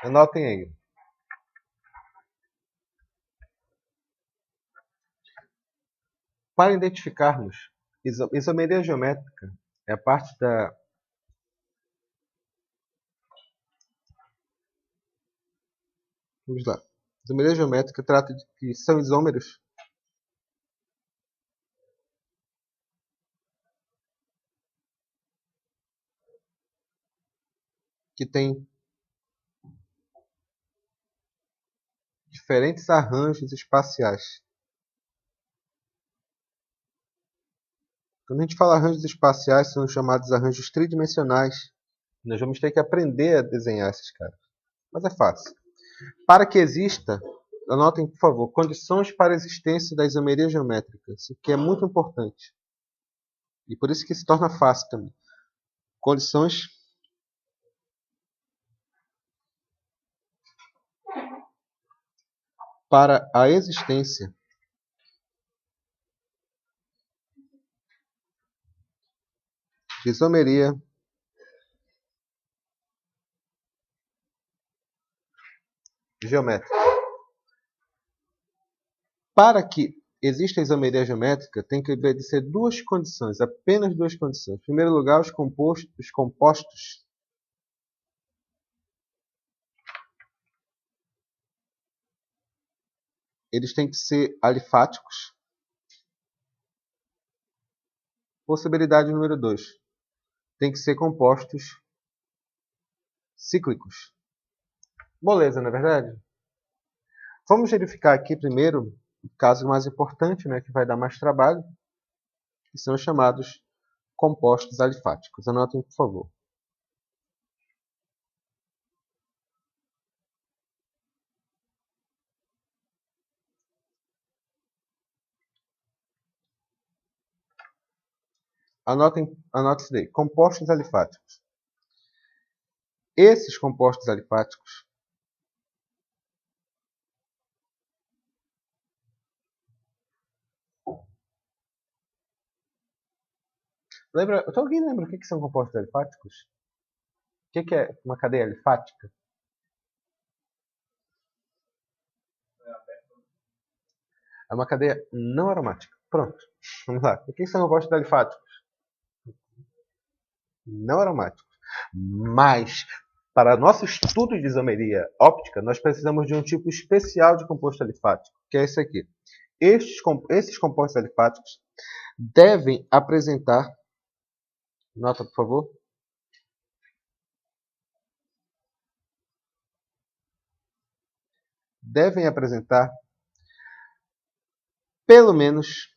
Anotem aí. Para identificarmos, isomeria geométrica é a parte da... Vamos lá. Isomeria geométrica trata de que são isômeros que têm diferentes arranjos espaciais. Quando a gente fala arranjos espaciais, são chamados arranjos tridimensionais. Nós vamos ter que aprender a desenhar esses caras. Mas é fácil. Para que exista, anotem, por favor, condições para a existência da isomeria geométrica. Isso aqui é muito importante. E por isso que se torna fácil também. Condições para a existência de isomeria geométrica. Para que exista a isomeria geométrica, tem que obedecer duas condições, apenas duas condições. Em primeiro lugar, os compostos eles têm que ser alifáticos. Possibilidade número 2. Tem que ser compostos cíclicos. Moleza, não é verdade? Vamos verificar aqui primeiro o caso mais importante, né, que vai dar mais trabalho, que são os chamados compostos alifáticos. Anotem, por favor. Anotem isso daí. Compostos alifáticos. Esses compostos alifáticos alguém lembra o que são compostos alifáticos? O que é uma cadeia alifática? É uma cadeia não aromática. Pronto. Vamos lá. O que são compostos alifáticos? Não aromáticos. Mas, para nosso estudo de isomeria óptica, nós precisamos de um tipo especial de composto alifático, que é esse aqui. Esses compostos alifáticos devem apresentar, nota por favor, devem apresentar pelo menos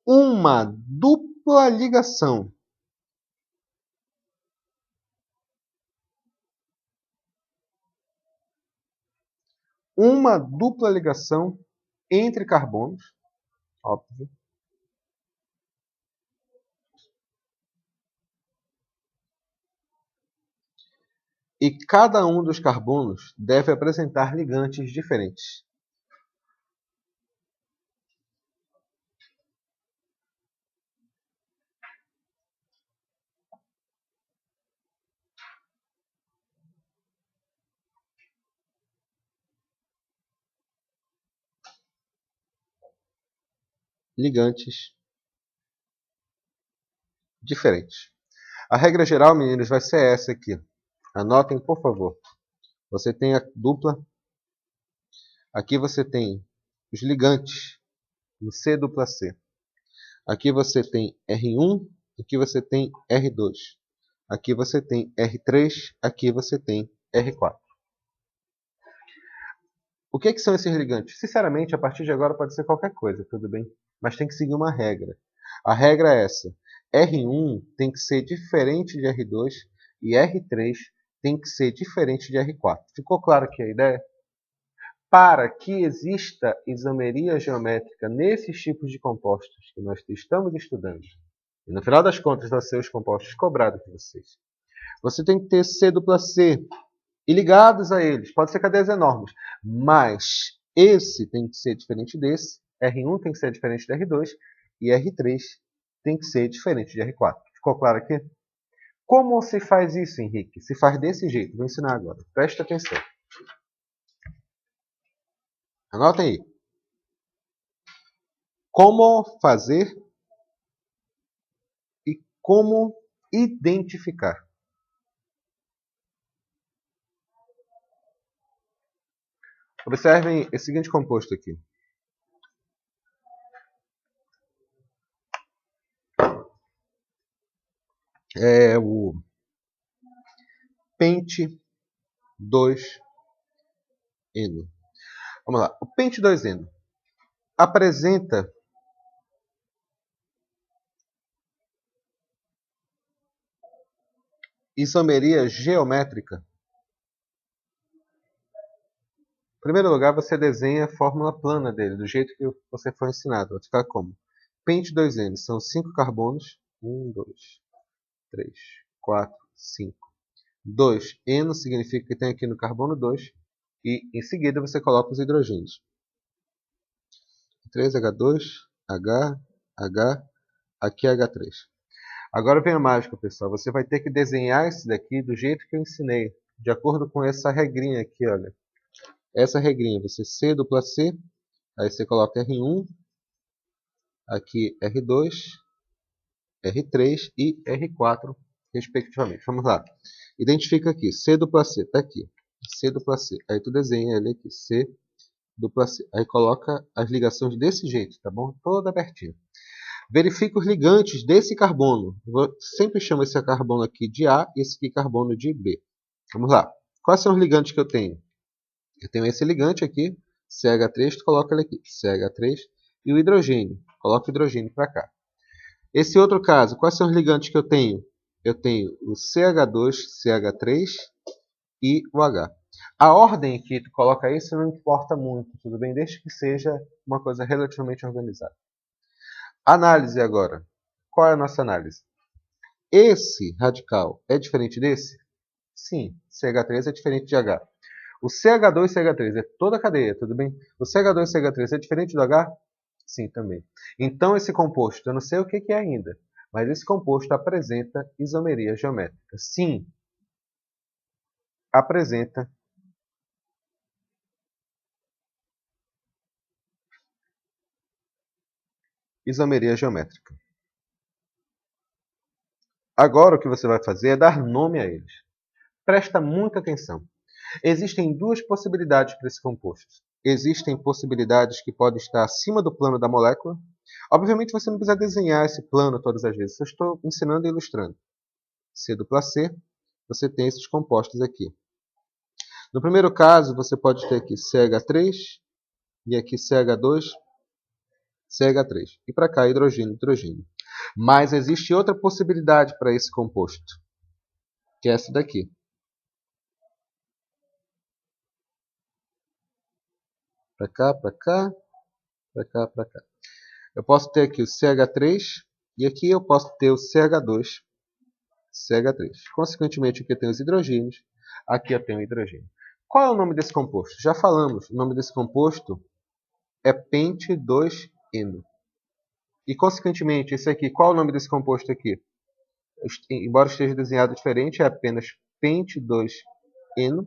uma dupla ligação entre carbonos, óbvio, e cada um dos carbonos deve apresentar ligantes diferentes. Ligantes diferentes. A regra geral, meninos, vai ser essa aqui. Anotem, por favor. Você tem a dupla. Aqui você tem os ligantes no C dupla C. Aqui você tem R1. Aqui você tem R2. Aqui você tem R3. Aqui você tem R4. O que são esses ligantes? Sinceramente, a partir de agora pode ser qualquer coisa, tudo bem? Mas tem que seguir uma regra. A regra é essa. R1 tem que ser diferente de R2 e R3 tem que ser diferente de R4. Ficou claro aqui a ideia? Para que exista isomeria geométrica nesses tipos de compostos que nós estamos estudando, e no final das contas vão ser os compostos cobrados de vocês, você tem que ter C dupla C e ligados a eles. Pode ser cadeias enormes, mas esse tem que ser diferente desse, R1 tem que ser diferente de R2 e R3 tem que ser diferente de R4. Ficou claro aqui? Como se faz isso, Henrique? Se faz desse jeito. Vou ensinar agora. Presta atenção. Anotem aí. Como fazer e como identificar. Observem esse seguinte composto aqui. É o pente 2-eno. Vamos lá. O pente 2-eno apresenta isomeria geométrica. Em primeiro lugar, você desenha a fórmula plana dele, do jeito que você foi ensinado. Vai ficar como? Pente 2-eno são 5 carbonos. 1, 2, 3, 4, 5. 2. Eno significa que tem aqui no carbono 2. E em seguida você coloca os hidrogênios. 3H2, H, H, aqui H3. Agora vem a mágica, pessoal. Você vai ter que desenhar esse daqui do jeito que eu ensinei. De acordo com essa regrinha aqui, olha. Essa regrinha, você C dupla C, aí você coloca R1, aqui R2, R3 e R4, respectivamente. Vamos lá. Identifica aqui, C dupla C, está aqui. C dupla C. Aí tu desenha ele aqui, C dupla C. Aí coloca as ligações desse jeito, tá bom? Toda abertinha. Verifica os ligantes desse carbono. Eu sempre chamo esse carbono aqui de A e esse aqui carbono de B. Vamos lá. Quais são os ligantes que eu tenho? Eu tenho esse ligante aqui, CH3, tu coloca ele aqui, CH3, e o hidrogênio. Coloca o hidrogênio para cá. Esse outro caso, quais são os ligantes que eu tenho? Eu tenho o CH2, CH3 e o H. A ordem que tu coloca isso não importa muito, tudo bem? Desde que seja uma coisa relativamente organizada. Análise agora. Qual é a nossa análise? Esse radical é diferente desse? Sim, CH3 é diferente de H. O CH2 e CH3 é toda a cadeia, tudo bem? O CH2 e CH3 é diferente do H? Sim, também. Então esse composto, eu não sei o que é ainda, mas esse composto apresenta isomeria geométrica. Sim, apresenta isomeria geométrica. Agora o que você vai fazer é dar nome a eles. Presta muita atenção. Existem duas possibilidades para esse composto. Existem possibilidades que podem estar acima do plano da molécula. Obviamente você não precisa desenhar esse plano todas as vezes. Eu estou ensinando e ilustrando. C dupla C, você tem esses compostos aqui. No primeiro caso, você pode ter aqui CH3 e aqui CH2, CH3. E para cá, hidrogênio, hidrogênio. Mas existe outra possibilidade para esse composto, que é essa daqui. Para cá, para cá, para cá, para cá. Eu posso ter aqui o CH3 e aqui eu posso ter o CH2, CH3. Consequentemente, aqui eu tenho os hidrogênios, aqui eu tenho o hidrogênio. Qual é o nome desse composto? Já falamos, o nome desse composto é pente 2-eno. E, consequentemente, esse aqui, qual é o nome desse composto aqui? Embora esteja desenhado diferente, é apenas pente 2-eno.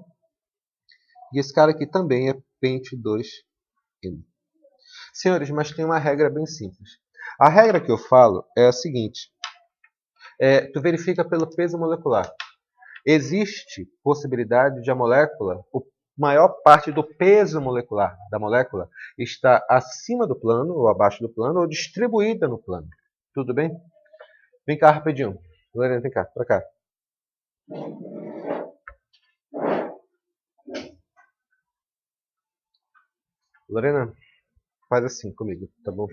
E esse cara aqui também é pente 2-eno. Senhores, mas tem uma regra bem simples. A regra que eu falo é a seguinte. Tu verifica pelo peso molecular. Existe possibilidade de a molécula, a maior parte do peso molecular da molécula está acima do plano, ou abaixo do plano, ou distribuída no plano. Tudo bem? Vem cá rapidinho. Lorena, vem cá, pra cá. Lorena, faz assim comigo, tá bom?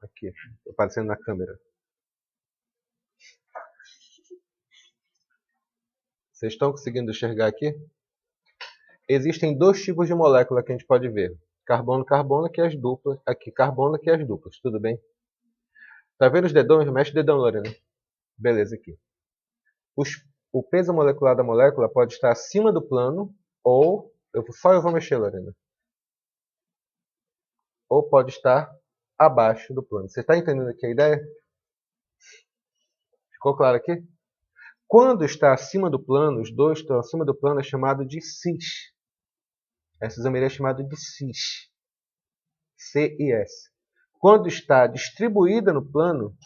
Aqui, aparecendo na câmera. Vocês estão conseguindo enxergar aqui? Existem dois tipos de molécula que a gente pode ver. Carbono-carbono, que é as duplas. Aqui, carbono, que é as duplas. Tudo bem? Tá vendo os dedões? Mexe o dedão, Lorena. Beleza, aqui. O peso molecular da molécula pode estar acima do plano, ou... Só eu vou mexer, Lorena. Ou pode estar abaixo do plano. Você está entendendo aqui a ideia? Ficou claro aqui? Quando está acima do plano, os dois estão acima do plano, é chamado de cis. Essa isomeria é chamada de cis. CIS. Quando está distribuída no plano,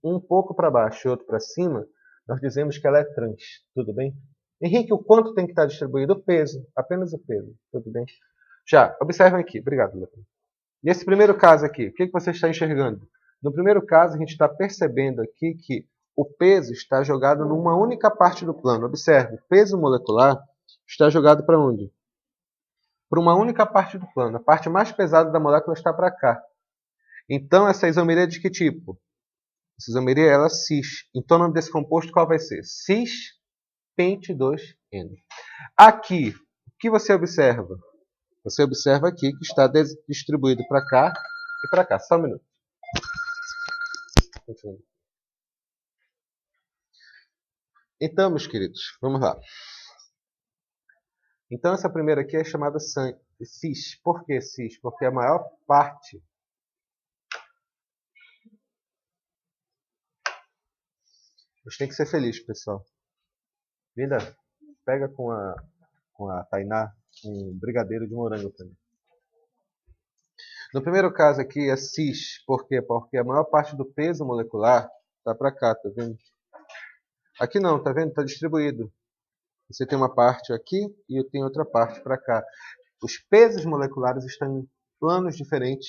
um pouco para baixo e outro para cima, nós dizemos que ela é trans. Tudo bem? Henrique, o quanto tem que estar distribuído? O peso. Apenas o peso. Tudo bem? Já, observem aqui. Obrigado, Leandro. E esse primeiro caso aqui, o que você está enxergando? No primeiro caso, a gente está percebendo aqui que o peso está jogado numa única parte do plano. Observe, o peso molecular está jogado para onde? Para uma única parte do plano. A parte mais pesada da molécula está para cá. Então, essa isomeria é de que tipo? Essa isomeria ela é cis. Então, o nome desse composto qual vai ser? Cis-pente-2-N. Aqui, o que você observa? Você observa aqui que está distribuído para cá e para cá. Só um minuto. Continuando. Então, meus queridos, vamos lá. Então, essa primeira aqui é chamada cis. Por que cis? Porque a maior parte... A gente tem que ser feliz, pessoal. Linda, pega com a Tainá um brigadeiro de morango também. No primeiro caso aqui é cis. Por quê? Porque a maior parte do peso molecular está para cá, tá vendo? Aqui não, tá vendo? Está distribuído. Você tem uma parte aqui e eu tenho outra parte para cá. Os pesos moleculares estão em planos diferentes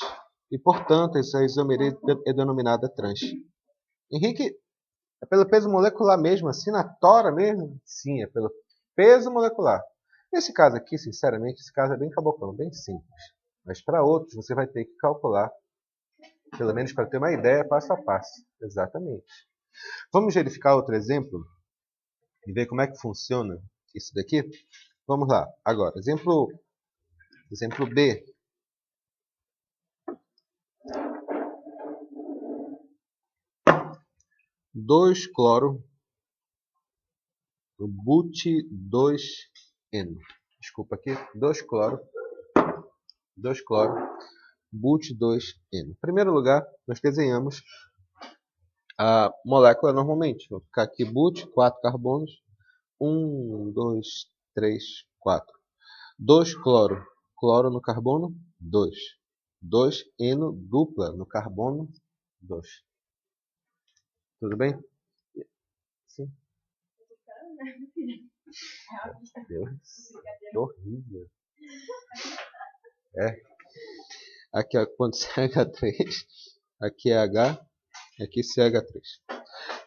e, portanto, essa isomeria é denominada trans. Henrique, é pelo peso molecular mesmo, assim, na tora mesmo? Sim, é pelo peso molecular. Nesse caso aqui, sinceramente, esse caso é bem cabocão, bem simples. Mas para outros, você vai ter que calcular, pelo menos para ter uma ideia, passo a passo. Exatamente. Vamos verificar outro exemplo e ver como é que funciona isso daqui? Vamos lá. Agora, exemplo B. Dois cloro but2N. Desculpa aqui. 2 cloro but2N. Em primeiro lugar, nós desenhamos a molécula normalmente. Vou ficar aqui but, 4 carbonos. 1, 2, 3, 4. 2 cloro. Cloro no carbono, 2. 2 eno dupla no carbono, 2. Tudo bem? Sim. Deus, que horrível. É. Aqui é quando CH3, aqui é H, aqui CH3.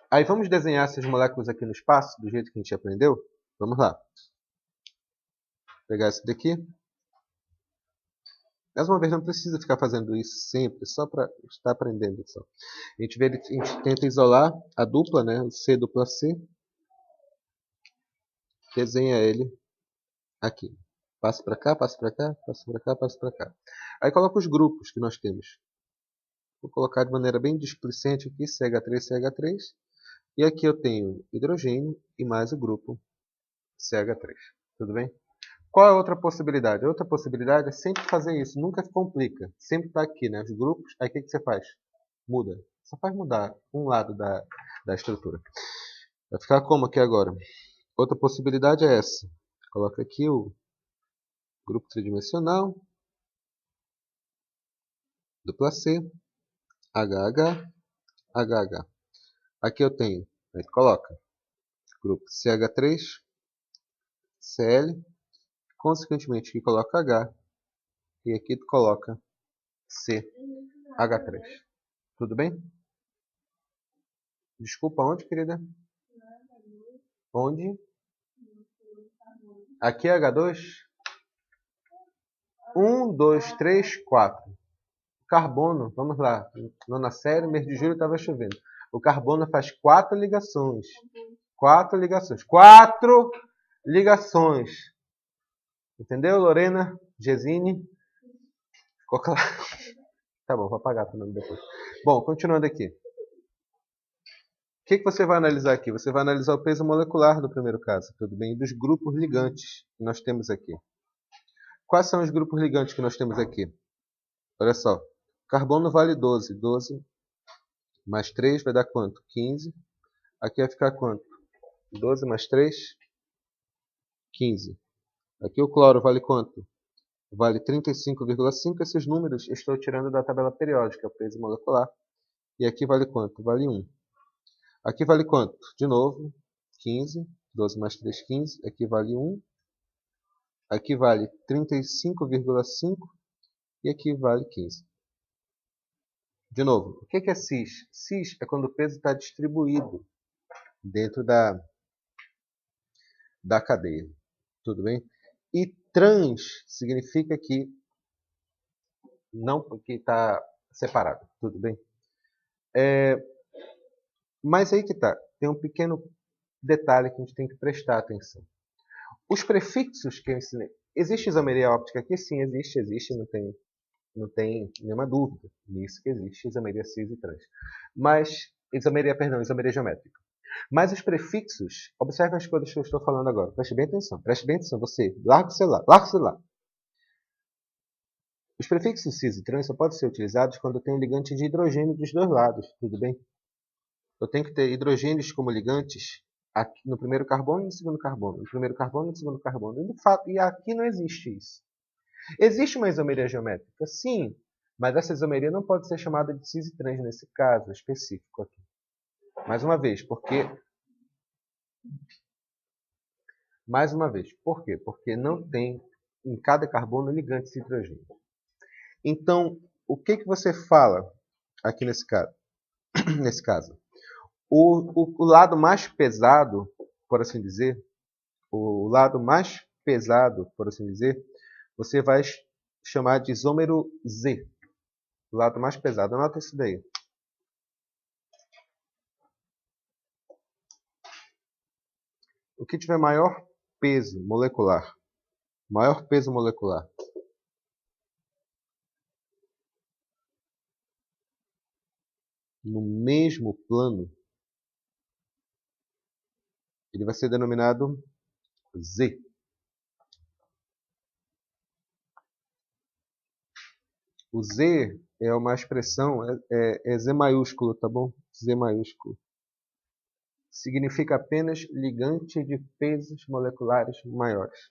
Aí vamos desenhar essas moléculas aqui no espaço, do jeito que a gente aprendeu? Vamos lá. Vou pegar esse daqui. Mais uma vez, não precisa ficar fazendo isso sempre, só para estar aprendendo. Só. A gente tenta isolar a dupla, né? O C dupla C. Desenha ele aqui. Passa para cá, passa para cá, passa para cá, passa para cá. Aí coloca os grupos que nós temos. Vou colocar de maneira bem displicente aqui, CH3, CH3. E aqui eu tenho hidrogênio e mais o grupo CH3. Tudo bem? Qual é a outra possibilidade? A outra possibilidade é sempre fazer isso. Nunca se complica. Sempre está aqui, né? Os grupos. Aí o que você faz? Muda. Só faz mudar um lado da estrutura. Vai ficar como aqui agora? Outra possibilidade é essa. Coloca aqui o grupo tridimensional. Dupla C. HH. HH. Aqui eu tenho. Aí coloca. Grupo CH3. Cl. Consequentemente, aqui coloca H. E aqui tu coloca CH3. Tudo bem? Desculpa, onde, querida? Onde? Aqui é H2. 1, 2, 3, 4. Carbono, vamos lá. Nona série, mês de julho estava chovendo. O carbono faz 4 ligações. 4 ligações. 4 ligações. Entendeu, Lorena? Gesine? Ficou claro? Tá bom, vou apagar o nome depois. Bom, continuando aqui. O que você vai analisar aqui? Você vai analisar o peso molecular do primeiro caso, tudo bem? E dos grupos ligantes que nós temos aqui. Quais são os grupos ligantes que nós temos aqui? Olha só. Carbono vale 12. 12 mais 3 vai dar quanto? 15. Aqui vai ficar quanto? 12 mais 3, 15. Aqui o cloro vale quanto? Vale 35,5. Esses números estou tirando da tabela periódica, o peso molecular. E aqui vale quanto? Vale 1. Aqui vale quanto? De novo, 15. 12 mais 3, 15. Aqui vale 1. Aqui vale 35,5. E aqui vale 15. De novo, o que é cis? Cis é quando o peso está distribuído dentro da cadeia. Tudo bem? E trans significa que não, que está separado. Tudo bem? Mas aí que está. Tem um pequeno detalhe que a gente tem que prestar atenção. Os prefixos que eu ensinei. Existe isomeria óptica aqui? Sim, existe. Não tem nenhuma dúvida nisso que existe isomeria cis e trans. Mas, isomeria geométrica. Mas os prefixos, observe as coisas que eu estou falando agora. Preste bem atenção, você. Larga o celular. Os prefixos cis e trans só podem ser utilizados quando tem um ligante de hidrogênio dos dois lados, tudo bem? Eu tenho que ter hidrogênios como ligantes aqui no primeiro carbono e no segundo carbono. No primeiro carbono e no segundo carbono. E aqui não existe isso. Existe uma isomeria geométrica? Sim, mas essa isomeria não pode ser chamada de cis e trans nesse caso específico aqui. Mais uma vez, por quê? Porque não tem em cada carbono ligante de hidrogênio. Então, o que você fala aqui nesse caso? O lado mais pesado, por assim dizer, você vai chamar de isômero Z. O lado mais pesado. Anota isso daí. O que tiver maior peso molecular, no mesmo plano, ele vai ser denominado Z. O Z é uma expressão, é Z maiúsculo, tá bom? Z maiúsculo. Significa apenas ligante de pesos moleculares maiores.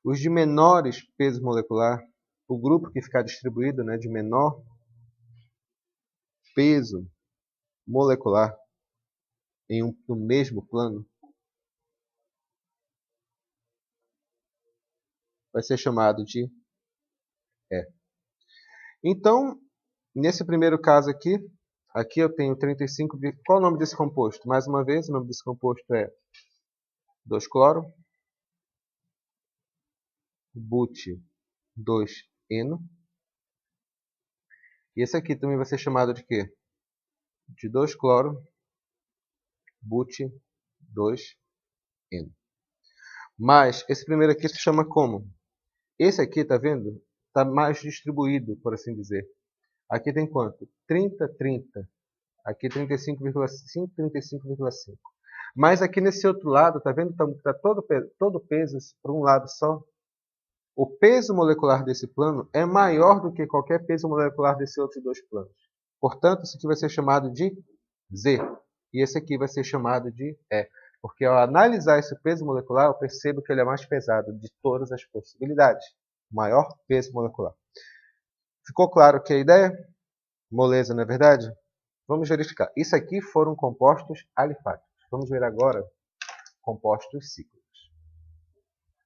Os de menores peso molecular, o grupo que ficar distribuído, né, de menor peso molecular no mesmo plano, vai ser chamado de E. Então, nesse primeiro caso aqui eu tenho 35... Qual é o nome desse composto? Mais uma vez, o nome desse composto é 2-cloro, but2-eno. E esse aqui também vai ser chamado de quê? De 2-cloro, but2-eno. Mas esse primeiro aqui se chama como? Esse aqui, tá vendo? Está mais distribuído, por assim dizer. Aqui tem quanto? 30, 30. Aqui 35,5, 35,5. Mas aqui nesse outro lado, tá vendo? Está todo o peso para um lado só. O peso molecular desse plano é maior do que qualquer peso molecular desses outros dois planos. Portanto, isso aqui vai ser chamado de Z. E esse aqui vai ser chamado de E. Porque ao analisar esse peso molecular, eu percebo que ele é mais pesado de todas as possibilidades. Maior peso molecular. Ficou claro que a ideia? Moleza, não é verdade? Vamos verificar. Isso aqui foram compostos alifáticos. Vamos ver agora compostos cíclicos.